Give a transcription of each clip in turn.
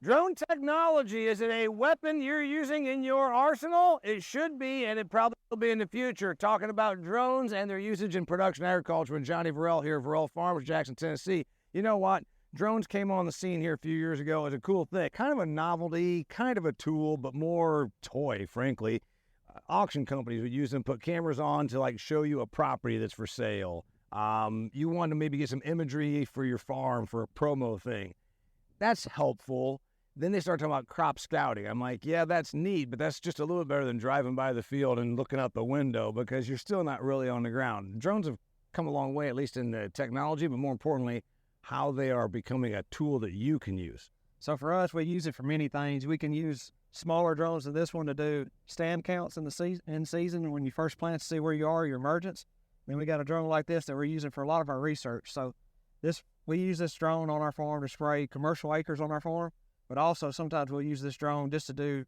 Drone technology, is it a weapon you're using in your arsenal? It should be, and it probably will be in the future. Talking about drones and their usage in production agriculture with Johnny Verell here at Verell Farmers, Jackson, Tennessee. You know what? Drones came on the scene here a few years ago as a cool thing. Kind of a novelty, kind of a tool, but more toy, frankly. Auction companies would use them, put cameras on to like show you a property that's for sale. You want to maybe get some imagery for your farm for a promo thing. That's helpful. Then they start talking about crop scouting. I'm like, yeah, that's neat, but that's just a little better than driving by the field and looking out the window because you're still not really on the ground. Drones have come a long way, at least in the technology, but more importantly, how they are becoming a tool that you can use. So for us, we use it for many things. We can use smaller drones than this one to do stand counts in the season when you first plant to see where you are, your emergence. Then we got a drone like this that we're using for a lot of our research. So we use this drone on our farm to spray commercial acres on our farm. But also sometimes we'll use this drone just to do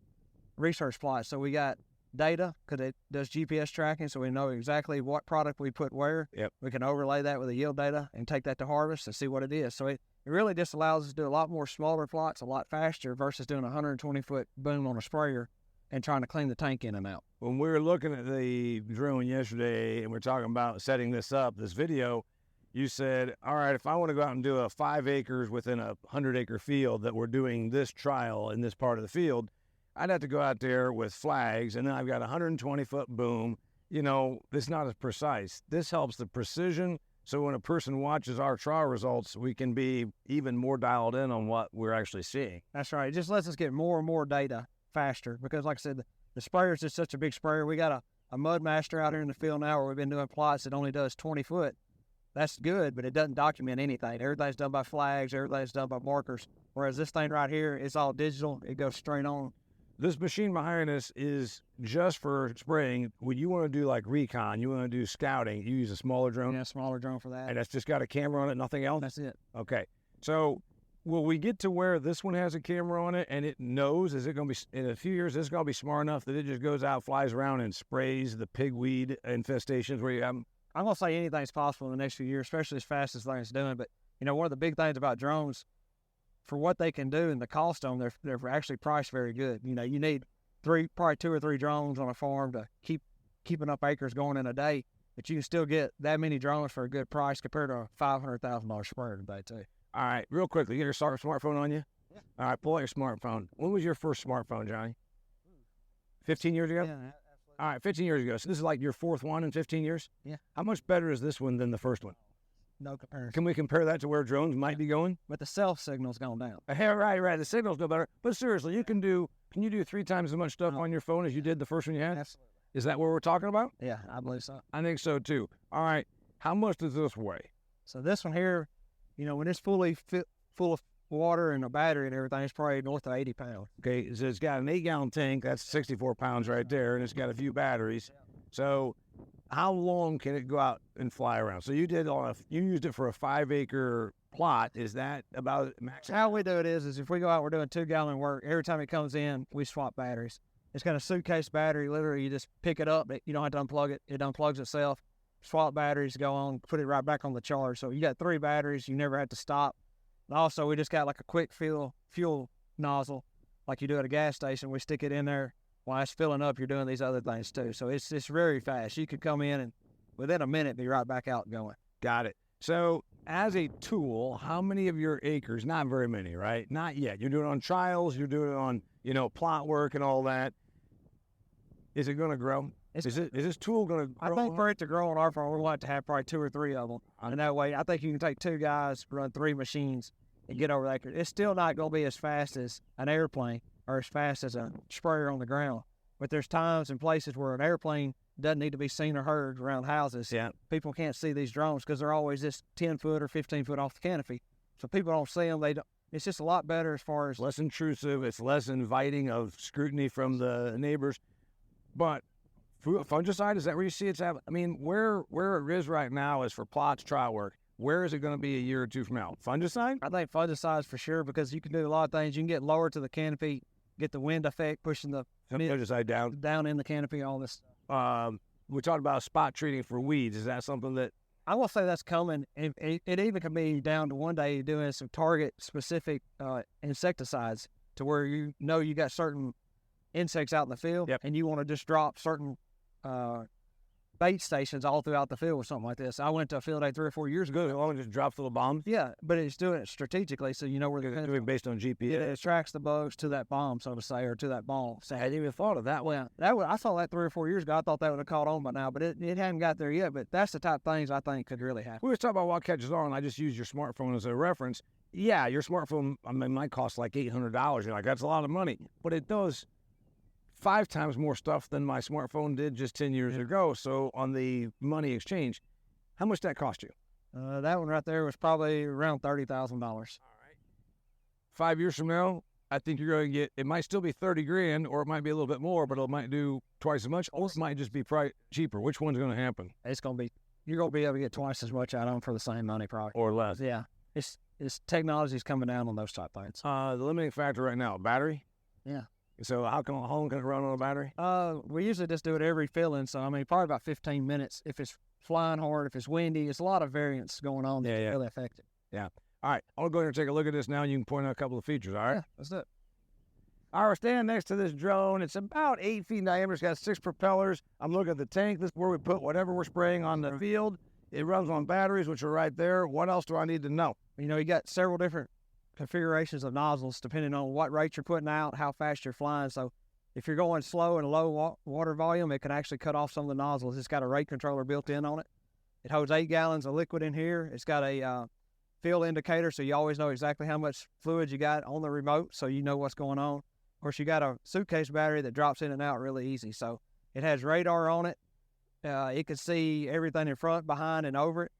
research plots. So we got data because it does GPS tracking, so we know exactly what product we put where. Yep. We can overlay that with the yield data and take that to harvest and see what it is. So it really just allows us to do a lot more smaller plots a lot faster versus doing a 120-foot boom on a sprayer and trying to clean the tank in and out. When we were looking at the drone yesterday and we're talking about setting this video, you said, all right, if I want to go out and do a 5 acres within a 100-acre field that we're doing this trial in this part of the field, I'd have to go out there with flags, and then I've got a 120-foot boom. You know, it's not as precise. This helps the precision, so when a person watches our trial results, we can be even more dialed in on what we're actually seeing. That's right. It just lets us get more and more data faster because, like I said, the sprayer is just such a big sprayer. We got a mud master out here in the field now where we've been doing plots that only does 20 foot. That's good, but it doesn't document anything. Everything's done by flags. Everything's done by markers. Whereas this thing right here, it's all digital. It goes straight on. This machine behind us is just for spraying. When you want to do like recon, you want to do scouting, you use a smaller drone? Yeah, smaller drone for that. And that's just got a camera on it, nothing else? That's it. Okay. So will we get to where this one has a camera on it and it knows, is it going to be, in a few years, this is going to be smart enough that it just goes out, flies around and sprays the pigweed infestations where you have them? I'm going to say anything's possible in the next few years, especially as fast as things doing. But, you know, one of the big things about drones, for what they can do and the cost on them, they're actually priced very good. You know, you need probably 2 or 3 drones on a farm to keep enough acres going in a day, but you can still get that many drones for a good price compared to a $500,000 sprayer today, too. All right, real quickly, you get your smartphone on you? Yeah. All right, pull out your smartphone. When was your first smartphone, Johnny? 15 years ago? Yeah, absolutely. All right, 15 years ago. So this is like your 4th one in 15 years? Yeah. How much better is this one than the first one? No comparison. Can we compare that to where drones might be going? But the cell signal's gone down. Yeah, right. The signal's no better. But seriously, can you do 3 times as much stuff on your phone as you did the first one you had? Absolutely. Is that what we're talking about? Yeah, I believe so. I think so too. All right, how much does this weigh? So this one here, you know, when it's full of water and a battery and everything, it's probably north of 80 pounds. Okay, so it's got an 8-gallon tank. That's 64 pounds right there, and it's got a few batteries. So how long can it go out and fly around? So you used it for a 5-acre plot. Is that about max? How we do it is if we go out, we're doing 2-gallon work. Every time it comes in, we swap batteries. It's got a suitcase battery. Literally, you just pick it up. You don't have to unplug it. It unplugs itself. Swap batteries, go on, put it right back on the charge. So you got 3 batteries. You never have to stop. And also, we just got like a quick fuel nozzle, like you do at a gas station. We stick it in there. While it's filling up, you're doing these other things too. So it's very fast. You could come in and within a minute be right back out going. Got it. So as a tool, how many of your acres? Not very many, right? Not yet. You're doing it on trials. You're doing it on, plot work and all that. Is it going to grow? Is this tool going to grow? I think for it to grow on our farm, we're going to have probably 2 or 3 of them. And that way, I think you can take 2 guys, run 3 machines, and get over that. It's still not going to be as fast as an airplane or as fast as a sprayer on the ground. But there's times and places where an airplane doesn't need to be seen or heard around houses. Yeah. People can't see these drones because they're always just 10 foot or 15 foot off the canopy. So people don't see them. It's just a lot better as far as... Less intrusive. It's less inviting of scrutiny from the neighbors. But fungicide, is that where you see it's at? I mean, where it is right now is for plots, trial work. Where is it going to be a year or 2 from now? Fungicide? I think fungicide for sure because you can do a lot of things. You can get lower to the canopy, get the wind effect, pushing the fungicide down in the canopy, all this. We talked about spot treating for weeds. Is that something that... I will say that's coming. It even can be down to one day doing some target-specific insecticides. to where you know you got certain insects out in the field, and you want to just drop certain bait stations all throughout the field or something like this. I went to a field day 3 or 4 years ago. Good. It just drops little bombs. Yeah, but it's doing it strategically, so you know where they're doing based on GPS. It attracts the bugs to that bomb, so to say, or to that ball. So I hadn't even thought of that one. I saw that 3 or 4 years ago. I thought that would have caught on by now, but it hadn't got there yet. But that's the type of things I think could really happen. We were talking about what catches on. I just used your smartphone as a reference. Yeah, your smartphone, I mean, might cost like $800. You're like, that's a lot of money, but it does 5 times more stuff than my smartphone did just 10 years ago. So on the money exchange, how much that cost you? That one right there was probably around $30,000. All right. 5 years from now, I think you're going to get, it might still be 30 grand, or it might be a little bit more, but it might do twice as much, or it might just be cheaper. Which one's going to happen? You're going to be able to get twice as much out of them for the same money, probably. Or less. Yeah. It's technology's coming down on those type things. The limiting factor right now, battery? Yeah. So how long can it run on a battery? We usually just do it every filling. So, I mean, probably about 15 minutes. If it's flying hard, if it's windy, it's a lot of variance going on that's really affect it. Yeah. All right. I'll go ahead and take a look at this now, and you can point out a couple of features, all right? Yeah, that's it. All right, we're standing next to this drone. It's about 8 feet in diameter. It's got 6 propellers. I'm looking at the tank. This is where we put whatever we're spraying on the field. It runs on batteries, which are right there. What else do I need to know? You know, you got several different configurations of nozzles depending on what rate you're putting out, how fast you're flying. So if you're going slow and low water volume, it can actually cut off some of the nozzles. It's got a rate controller built in on it. It holds 8 gallons of liquid in here. It's got a field indicator, so you always know exactly how much fluid you got on the remote, so you know what's going on. Of course, you got a suitcase battery that drops in and out really easy. So it has radar on it. It can see everything in front, behind, and over it,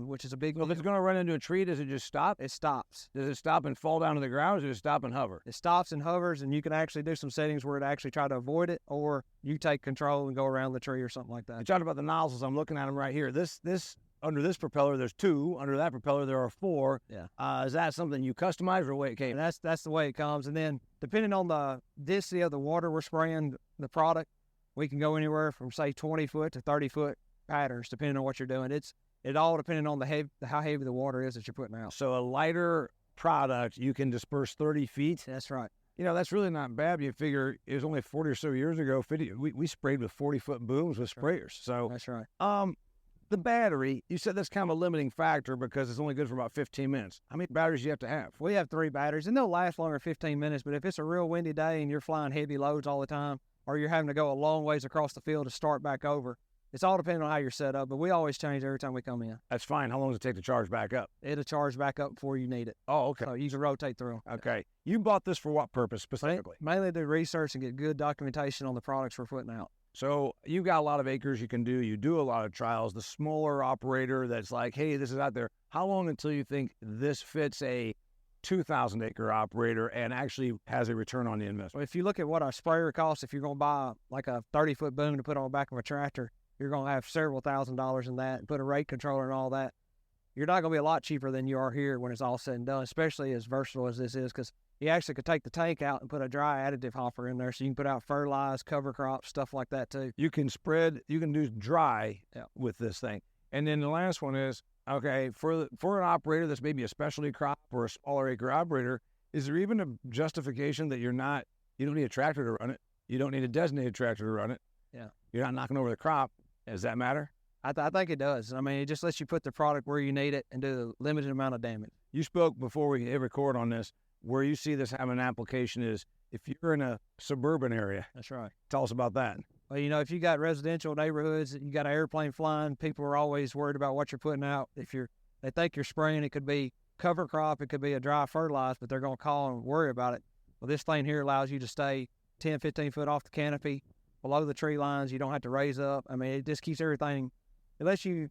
which is a big deal. If it's going to run into a tree, does it just stop? It stops. Does it stop and fall down to the ground, or does it stop and hover? It stops and hovers, and you can actually do some settings where it actually try to avoid it, or you take control and go around the tree or something like that. You talked about the nozzles. I'm looking at them right here. This under this propeller, there's 2. Under that propeller, there are 4. Yeah. Is that something you customize, or the way it came? And that's the way it comes. And then depending on the density of the water we're spraying the product, we can go anywhere from say 20 foot to 30 foot patterns, depending on what you're doing. It all depending on how heavy the water is that you're putting out. So a lighter product, you can disperse 30 feet. That's right. You know, that's really not bad. You figure it was only 40 or so years ago. We sprayed with 40-foot booms with sprayers. So that's right. The battery, you said that's kind of a limiting factor because it's only good for about 15 minutes. How many batteries do you have to have? We have 3 batteries, and they'll last longer than 15 minutes. But if it's a real windy day and you're flying heavy loads all the time, or you're having to go a long ways across the field to start back over, it's all depending on how you're set up, but we always change every time we come in. That's fine. How long does it take to charge back up? It'll charge back up before you need it. Oh, okay. So you can rotate through them. Okay. You bought this for what purpose specifically? Mainly do research and get good documentation on the products we're putting out. So you've got a lot of acres you can do. You do a lot of trials. The smaller operator that's like, hey, this is out there. How long until you think this fits a 2,000 acre operator and actually has a return on the investment? Well, if you look at what our sprayer costs, if you're going to buy like a 30-foot boom to put on the back of a tractor, you're going to have several $1,000s in that, and put a rate controller and all that. You're not going to be a lot cheaper than you are here when it's all said and done, especially as versatile as this is, because you actually could take the tank out and put a dry additive hopper in there, so you can put out fertilize, cover crops, stuff like that too. You can do dry with this thing. And then the last one is, okay, for an operator that's maybe a specialty crop or a smaller acre operator, is there even a justification that you don't need a tractor to run it? You don't need a designated tractor to run it. Yeah. You're not knocking over the crop. Does that matter? I think it does. I mean, it just lets you put the product where you need it and do a limited amount of damage. You spoke before we hit record on this, where you see this having an application is if you're in a suburban area. That's right. Tell us about that. Well, you know, if you got residential neighborhoods, you got an airplane flying, people are always worried about what you're putting out. They think you're spraying, it could be cover crop, it could be a dry fertilizer, but they're going to call and worry about it. Well, this thing here allows you to stay 10, 15 foot off the canopy, below the tree lines. You don't have to raise up. I mean, it just keeps everything. It lets you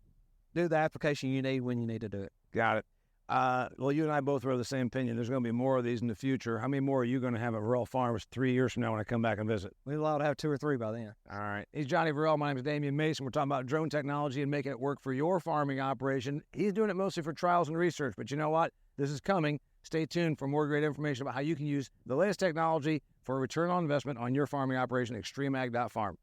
do the application you need when you need to do it. Got it. Well, you and I both are of the same opinion. There's going to be more of these in the future. How many more are you going to have at Verell Farms 3 years from now when I come back and visit? We're allowed to have 2 or 3 by then. All right. He's Johnny Verell. My name is Damian Mason. We're talking about drone technology and making it work for your farming operation. He's doing it mostly for trials and research, but you know what? This is coming. Stay tuned for more great information about how you can use the latest technology for a return on investment on your farming operation, extremeag.farm.